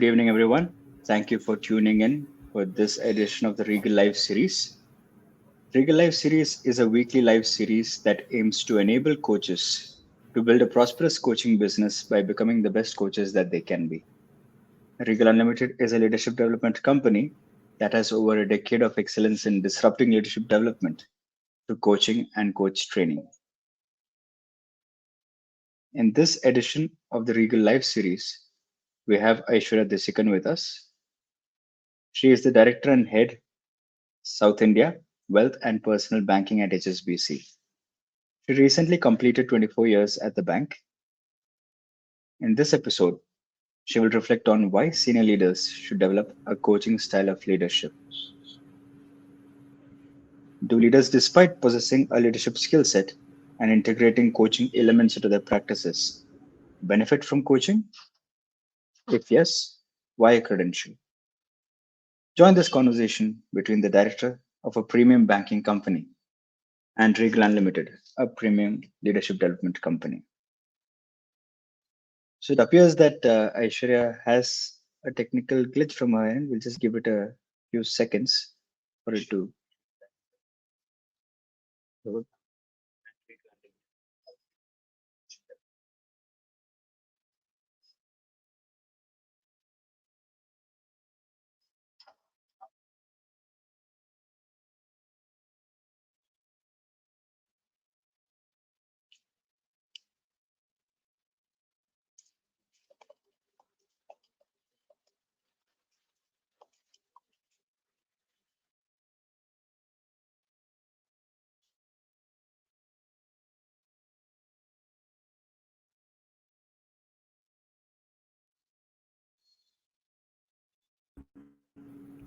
Good evening, everyone. Thank you for tuning in for this edition of the Regal Live Series. Regal Live Series is a weekly live series that aims to enable coaches to build a prosperous coaching business by becoming the best coaches that they can be. Regal Unlimited is a leadership development company that has over a decade of excellence in disrupting leadership development through coaching and coach training. In this edition of the Regal Live Series, we have Ayshwarya Desikan with us. She is the Director and Head, South India, Wealth and Personal Banking at HSBC. She recently completed 24 years at the bank. In this episode, she will reflect on why senior leaders should develop a coaching style of leadership. Do leaders, despite possessing a leadership skill set and integrating coaching elements into their practices, benefit from coaching? If yes, why a credential? Join this conversation between the director of a premium banking company and Regal Unlimited, a premium leadership development company. So it appears that Aishwarya has a technical glitch from her end. We'll just give it a few seconds for it to.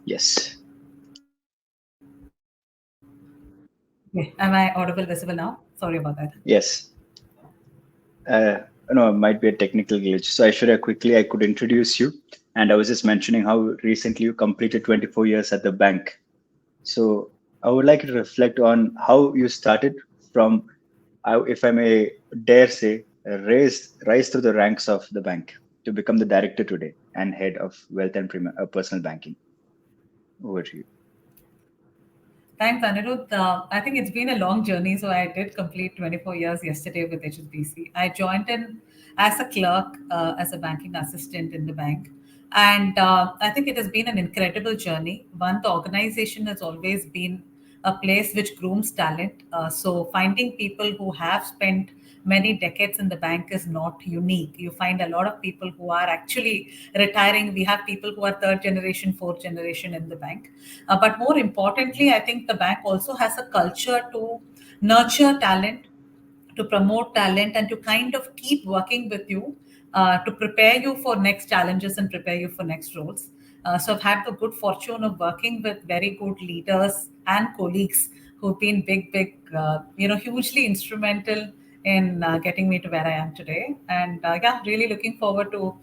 Yes. Okay. Am I audible, visible now? Sorry about that. Yes. No, it might be a technical glitch. So Aishwarya, quickly, I could introduce you. And I was just mentioning how recently you completed 24 years at the bank. So I would like you to reflect on how you started from, if I may dare say, rise through the ranks of the bank to become the director today and head of wealth and personal banking. Over to you. Thanks, Anirud. I think it's been a long journey. So I did complete 24 years yesterday with HSBC. I joined in as a clerk, as a banking assistant in the bank. And I think it has been an incredible journey. One, the organization has always been a place which grooms talent. So finding people who have spent many decades in the bank is not unique. You find a lot of people who are actually retiring. We have people who are third generation, fourth generation in the bank. But more importantly, I think the bank also has a culture to nurture talent, to promote talent, and to kind of keep working with you to prepare you for next challenges and prepare you for next roles. So I've had the good fortune of working with very good leaders and colleagues who've been hugely instrumental in getting me to where I am today. And yeah, really looking forward to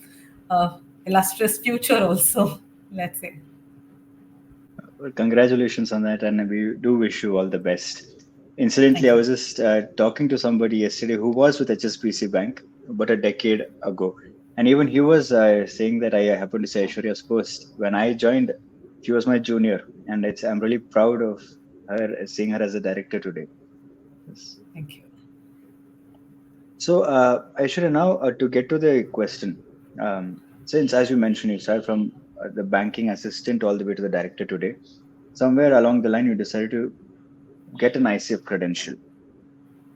illustrious future also, let's say. Well, congratulations on that, and we do wish you all the best. Incidentally, I Thank you. was just talking to somebody yesterday who was with HSBC Bank about a decade ago, and even he was saying that I happened to say Aishwarya's post when I joined. She was my junior, and I'm really proud of her, seeing her as a director today. Yes. Thank you. So, Aishwarya, now to get to the question, since as you mentioned, you started from the banking assistant all the way to the director today. Somewhere along the line, you decided to get an ICF credential.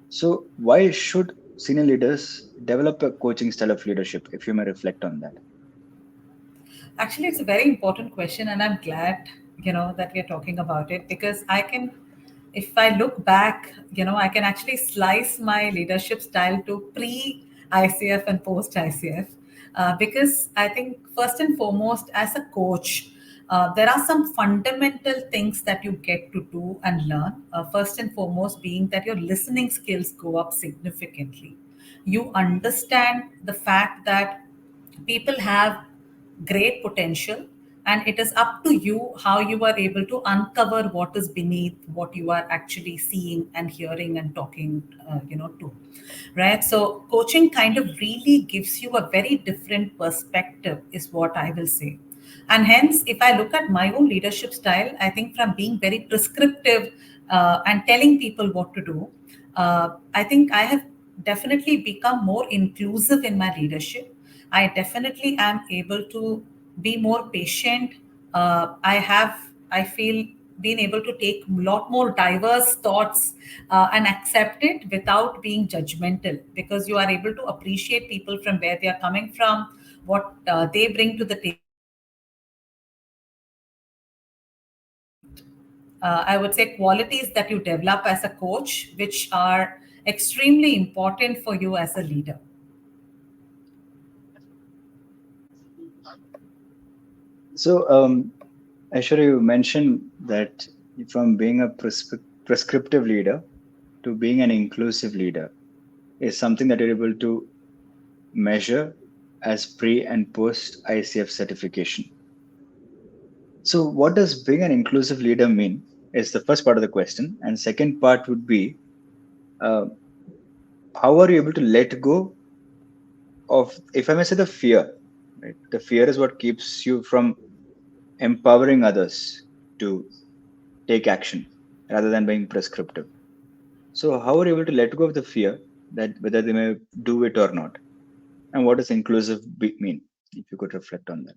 So, why should senior leaders develop a coaching style of leadership? If you may reflect on that. Actually, it's a very important question, and I'm glad that we are talking about it because if I look back, I can actually slice my leadership style to pre ICF and post ICF, because I think first and foremost, as a coach, there are some fundamental things that you get to do and learn. First and foremost, being that your listening skills go up significantly. You understand the fact that people have great potential and it is up to you how you are able to uncover what is beneath what you are actually seeing and hearing and talking, to, right? So coaching kind of really gives you a very different perspective, is what I will say. And hence, if I look at my own leadership style, I think from being very prescriptive and telling people what to do, I think I have definitely become more inclusive in my leadership. I definitely am able to be more patient. I feel, been able to take a lot more diverse thoughts and accept it without being judgmental, because you are able to appreciate people from where they are coming from, what they bring to the table, and I would say qualities that you develop as a coach, which are extremely important for you as a leader. So, Aishwarya, you mentioned that from being a prescriptive leader to being an inclusive leader is something that you're able to measure as pre and post ICF certification. So, what does being an inclusive leader mean? Is the first part of the question, and second part would be uh, how are you able to let go of, if I may say, the fear? Right? The fear is what keeps you from empowering others to take action rather than being prescriptive. So, how are you able to let go of the fear that whether they may do it or not? And what does inclusive mean? If you could reflect on that.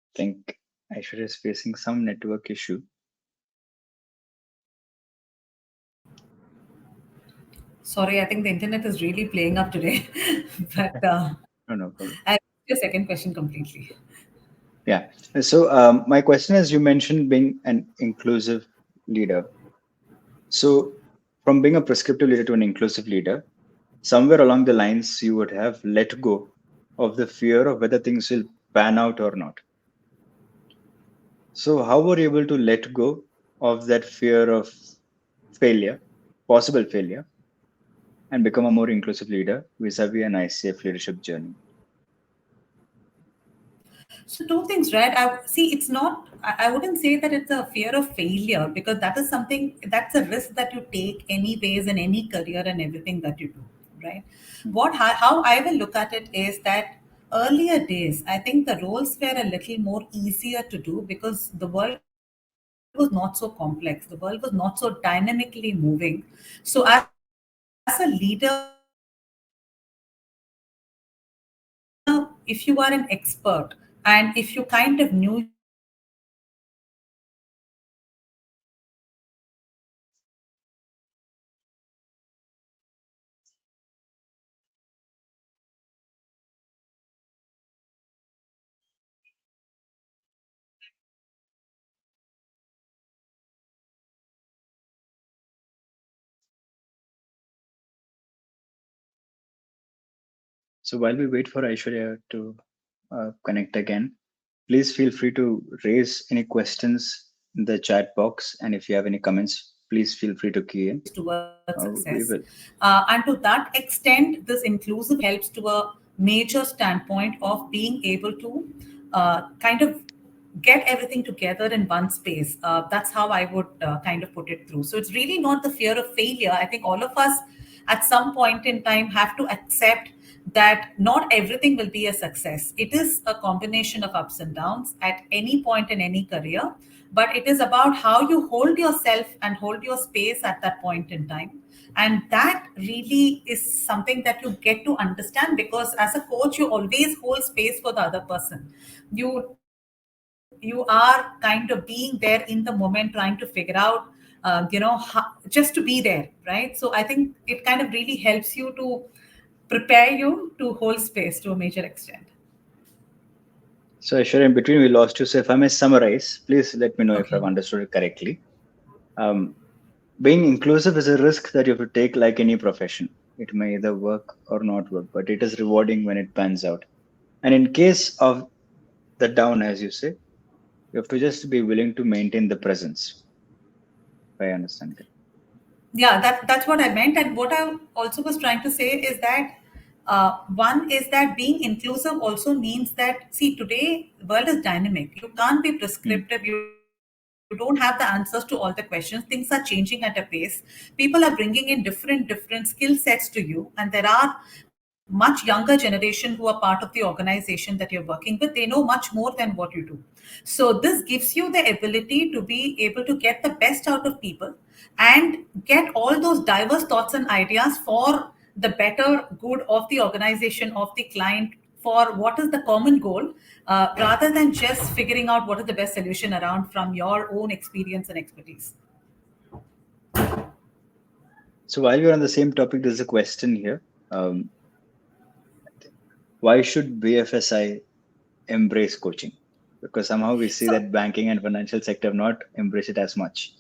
I think Aishwarya is facing some network issue. Sorry, I think the internet is really playing up today. But No, no problem. I missed your second question completely. Yeah. So, my question is, you mentioned being an inclusive leader. So, from being a prescriptive leader to an inclusive leader, somewhere along the lines, you would have let go of the fear of whether things will pan out or not. So, how were you able to let go of that fear of failure, possible failure, and become a more inclusive leader vis-a-vis an ICF leadership journey? So two things, right? I see. It's not. I wouldn't say that it's a fear of failure, because that is something, that's a risk that you take anyways in any career and everything that you do, right? How I will look at it is that earlier days, I think the roles were a little more easier to do because the world was not so complex. The world was not so dynamically moving. So as a leader, if you are an expert and if you kind of knew your space, you could kind of So, while we wait for Aishwarya to connect again, please feel free to raise any questions in the chat box. And if you have any comments, please feel free to key in. towards We success. will. And to that extent, this inclusive helps to a major standpoint of being able to kind of get everything together in one space. That's how I would kind of put it through. So it's really not the fear of failure. I think all of us at some point in time have to accept that not everything will be a success. It is a combination of ups and downs at any point in any career, but it is about how you hold yourself and hold your space at that point in time. And that really is something that you get to understand, because as a coach, you always hold space for the other person. You are kind of being there in the moment, trying to figure out, just to be there, right? So I think it kind of really helps you to prepare you to hold space to a major extent. So, Aishwarya, in between, we lost you. So, if I may summarize, please let me know if I've Okay. understood it correctly. Um, Being inclusive is a risk that you have to take like any profession. It may either work or not work, but it is rewarding when it pans out. And in case of the down, as you say, you have to just be willing to maintain the presence, if I understand it. Yeah, that's what I meant. And what I also was trying to say is that one is that being inclusive also means that, see, today the world is dynamic. You can't be Hmm. prescriptive. You don't have the answers to all the questions. Things are changing at a pace. People are bringing in different skill sets to you, and there are much younger generation who are part of the organization that you're working with. They know much more than what you do. So this gives you the ability to be able to get the best out of people and get all those diverse thoughts and ideas for the better good of the organization, of the client, for what is the common goal, rather than just figuring out what is the best solution around from your own experience and expertise. So while we're on the same topic, there's a question here. Um, why should BFSI embrace coaching? Because somehow we see So that banking and financial sector have not embraced it as much.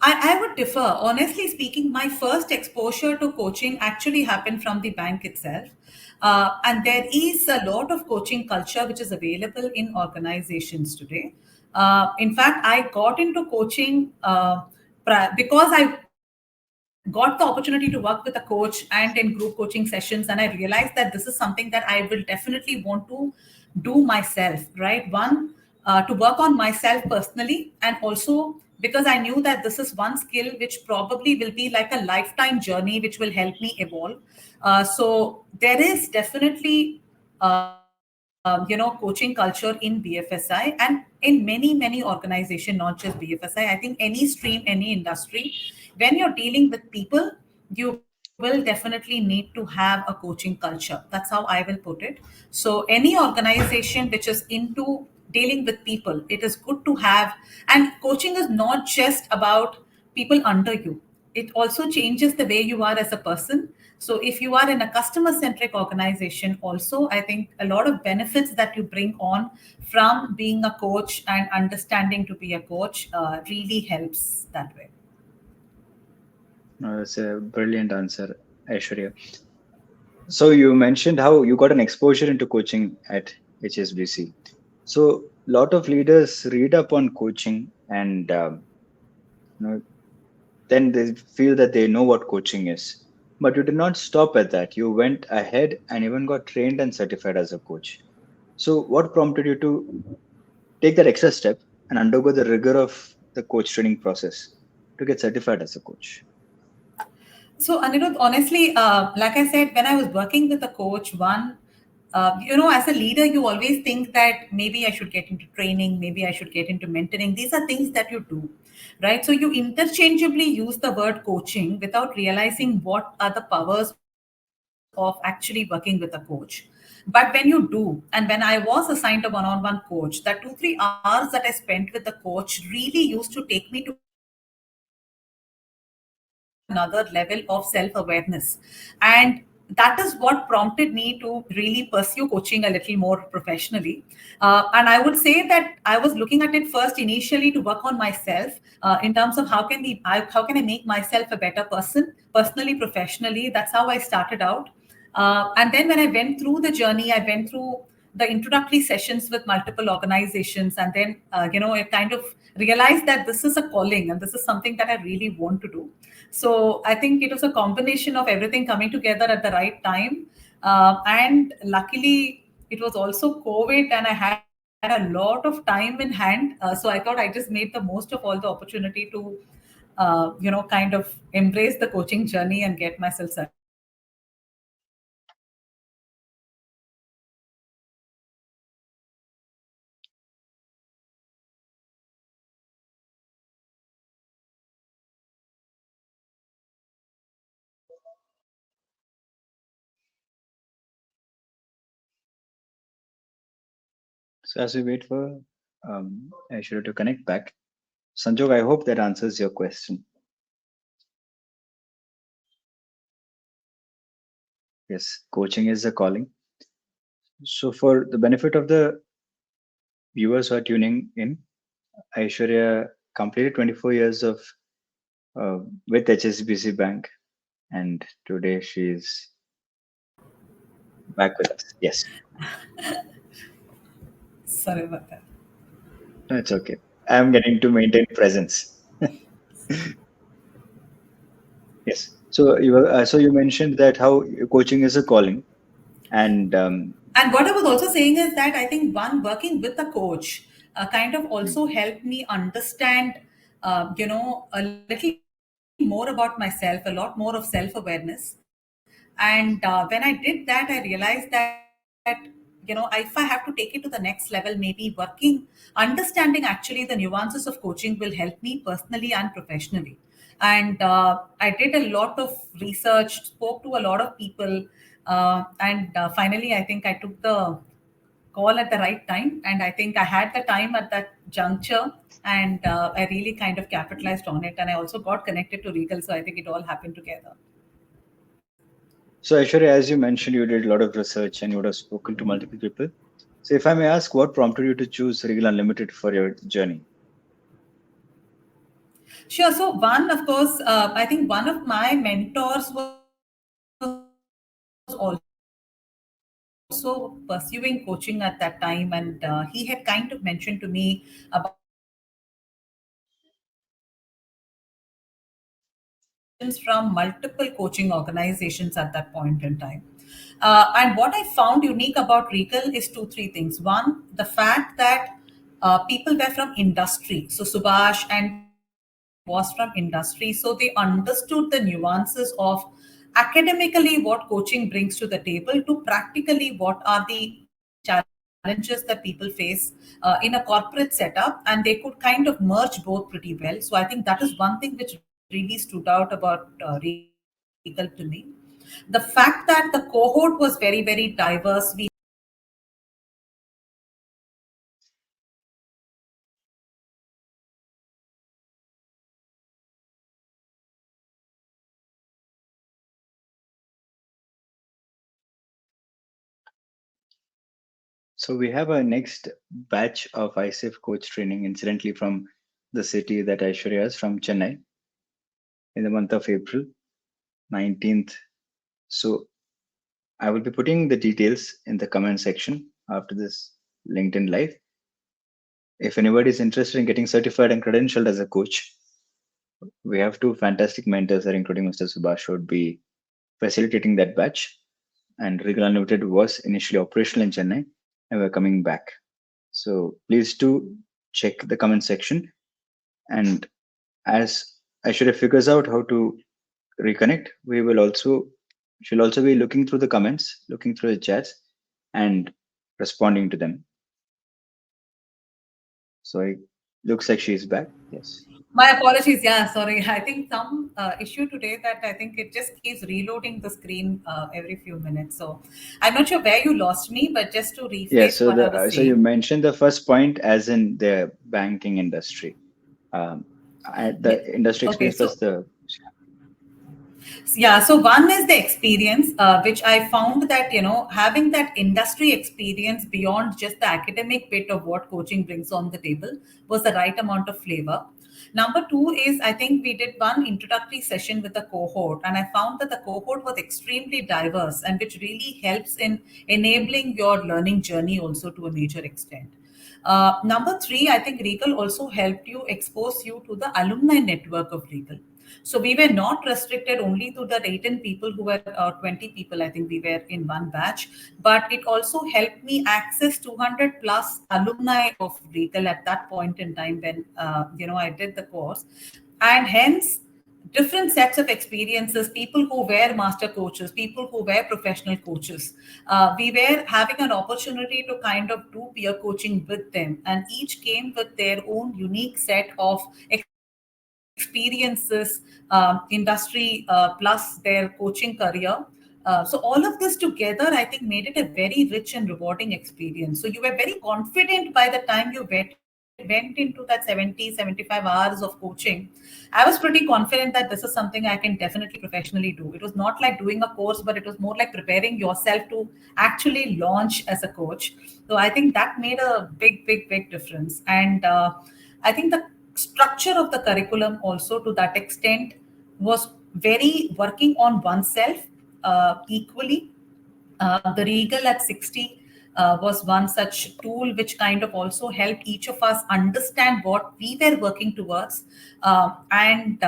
I would differ. Honestly speaking, my first exposure to coaching actually happened from the bank itself. And there is a lot of coaching culture which is available in organizations today. In fact, I got into coaching because I got the opportunity to work with a coach and in group coaching sessions. And I realized that this is something that I will definitely want to do myself, right? One, to work on myself personally, and also because I knew that this is one skill which probably will be like a lifetime journey which will help me evolve. So there is definitely coaching culture in BFSI and in many organizations, not just BFSI. I think any stream, any industry, when you're dealing with people, you will definitely need to have a coaching culture. That's how I will put it. So any organization which is into dealing with people, it is good to have. And coaching is not just about people under you. It also changes the way you are as a person. So if you are in a customer centric organization also, I think a lot of benefits that you bring on from being a coach and understanding to be a coach really helps that way. That's a brilliant answer, Aishwarya. So you mentioned how you got an exposure into coaching at HSBC. So a lot of leaders read up on coaching and you know, then they feel that they know what coaching is. But you did not stop at that. You went ahead and even got trained and certified as a coach. So what prompted you to take that extra step and undergo the rigor of the coach training process to get certified as a coach? So, Anirudh, honestly, like I said, when I was working with a coach, one, as a leader, you always think that maybe I should get into training, maybe I should get into mentoring. These are things that you do, right? So, you interchangeably use the word coaching without realizing what are the powers of actually working with a coach. But when you do, and when I was assigned a one on one coach, that 2-3 hours that I spent with the coach really used to take me to another level of self awareness. And that is what prompted me to really pursue coaching a little more professionally. And I would say that I was looking at it first initially to work on myself, in terms of how can I make myself a better person, personally, professionally. That's how I started out. And then when I went through the journey, I went through the introductory sessions with multiple organizations, and then I kind of realized that this is a calling and this is something that I really want to do. So I think it was a combination of everything coming together at the right time. And luckily, it was also COVID, and I had a lot of time in hand. So I thought I just made the most of all the opportunity to, kind of embrace the coaching journey and get myself certified. So as we wait for Aishwarya to connect back, Sanjog, I hope that answers your question. Yes, coaching is a calling. So for the benefit of the viewers who are tuning in, Aishwarya completed 24 years of uh, with HSBC Bank, and today she's back with us. Yes, Sorry about that. no, it's okay. I'm getting to maintain presence. Yes. So you mentioned that how coaching is a calling, and And what I was also saying is that I think one working with a coach kind of also helped me understand, a little more about myself, a lot more of self awareness. And when I did that, I realized that, if I have to take it to the next level, maybe understanding actually the nuances of coaching will help me personally and professionally. And I did a lot of research, spoke to a lot of people, and finally, I think I took the call at the right time. And I think I had the time at that juncture, and I really kind of capitalized on it. And I also got connected to Regal. So I think it all happened together. so Aishwarya, as you mentioned, you did a lot of research and you would have spoken to multiple people. So if I may ask, what prompted you to choose Regal Unlimited for your journey? Sure. So one, of course, I think one of my mentors was also pursuing coaching at that time, and he had kind of mentioned to me about opportunities from multiple coaching organizations at that point in time. And what I found unique about Regal is two, three things. One, the fact that people were from industry. So Subhash and the team was from industry. So they understood the nuances of academically what coaching brings to the table to practically what are the challenges that people face in a corporate setup. And they could kind of merge both pretty well. So I think that is one thing which really stood out about Regal to me. The fact that the cohort was very, very diverse. We had So we have a next batch of ICF coach training, incidentally from the city that Aishwarya is from, Chennai, in the month of April 19th. So I will be putting the details in the comment section after this LinkedIn live. If anybody is interested in getting certified and credentialed as a coach, we have two fantastic mentors there, including Mr. Subhash, who would be facilitating that batch. And Regal Unlimited was initially operational in Chennai, and we're coming back. So please do check the comment section. And as Aishwarya figures out how to reconnect, she'll also be looking through the comments, looking through the chats, and responding to them. So it looks like she's back. Yes. My apologies. Yeah, sorry. I think some issue today that I think it just keeps reloading the screen every few minutes. So I'm not sure where you lost me, but just to Yeah. rephrase So what I the was so you saying. mentioned the first point as in the banking industry, um, Yeah. the industry Okay. experience plus So the. yeah, so one is the experience, which I found that, having that industry experience beyond just the academic bit of what coaching brings on the table was the right amount of flavor. Number two is, I think we did one introductory session with the cohort, and I found that the cohort was extremely diverse, and which really helps in enabling your learning journey also to a major extent. Number three, I think Regal also helped you expose you to the alumni network of Regal. So we were not restricted only to the 18 people who were 20 people, I think we were in one batch, but it also helped me access 200 plus alumni of Regal at that point in time when, I did the course. And hence, different sets of experiences, people who were master coaches, people who were professional coaches. We were having an opportunity to kind of do peer coaching with them, and each came with their own unique set of experiences, industry, plus their coaching career. So all of this together, I think, made it a very rich and rewarding experience. So you were very confident by the time you went into that 70-75 hours of coaching. I was pretty confident that this is something I can definitely professionally do. It was not like doing a course, but it was more like preparing yourself to actually launch as a coach. So I think that made a big, big, big difference. And I think the structure of the curriculum also to that extent was very working on oneself equally. The Regal at 60 was one such tool which kind of also helped each of us understand what we were working towards, and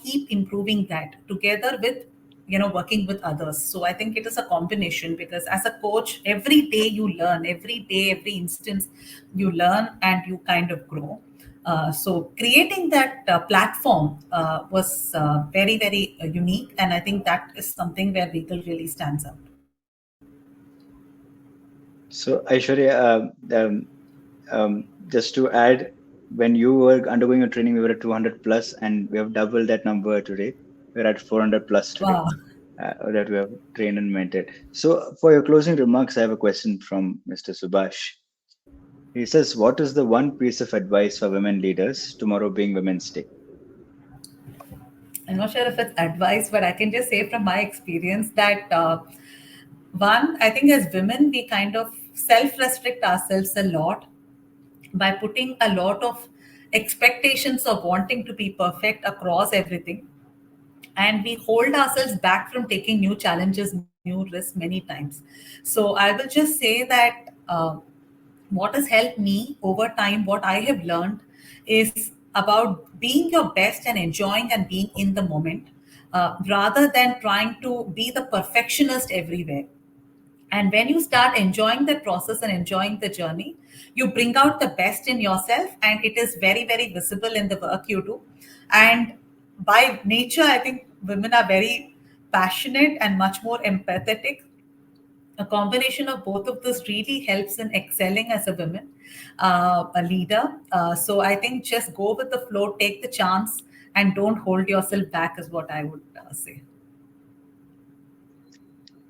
keep improving that together with working with others. So I think it is a combination, because as a coach, every day you learn, every day, every instance you learn and you kind of grow. So creating that platform was very, very unique, and I think that is something where Regal really stands out. So, Aishwarya, just to add, when you were undergoing a training, we were at 200 plus, and we have doubled that number today. We're at 400 plus today Wow. that we have trained and mentored. So, for your closing remarks, I have a question from Mr. Subhash. He says, "What is the one piece of advice for women leaders, tomorrow being Women's Day?" I'm not sure if it's advice, but I can just say from my experience that one, I think as women, we kind of self restrict ourselves a lot by putting a lot of expectations of wanting to be perfect across everything. And we hold ourselves back from taking new challenges, new risks many times. So I will just say that what has helped me over time, what I have learned is about being your best and enjoying and being in the moment, rather than trying to be the perfectionist everywhere. And when you start enjoying the process and enjoying the journey, you bring out the best in yourself, and it is very, very visible in the work you do. And by nature, I think women are very passionate and much more empathetic. A combination of both of this really helps in excelling as a woman, a leader. So I think just go with the flow, take the chance, and don't hold yourself back, is what I would say.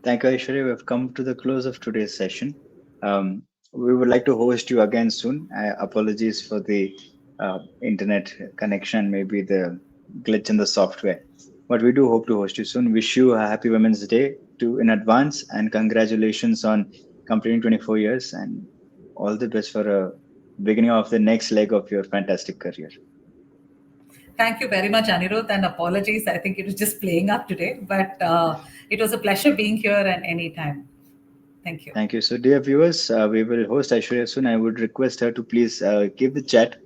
Thank you, Aishwarya. We've come to the close of today's session. Um, we would like to host you again soon. Apologies for the internet connection, maybe the glitch in the software. But we do hope to host you soon. Wish you a happy Women's Day to in advance, and congratulations on completing 24 years, and all the best for a beginning of the next leg of your fantastic career. Thank you very much, Anirudh, and apologies. I think it was just playing up today, but it was a pleasure being here and anytime. Thank you. Thank you. So, dear viewers, we will host Aishwarya soon. I would request her to please keep the chat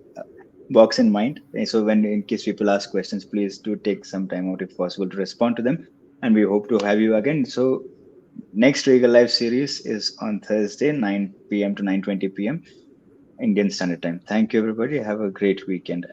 box in mind. So, when in case people ask questions, please do take some time out if possible to respond to them. And we hope to have you again. So, next Regal Live series is on Thursday, 9 p.m. to 9:20 p.m. Indian Standard Time. Thank you, everybody. Have a great weekend.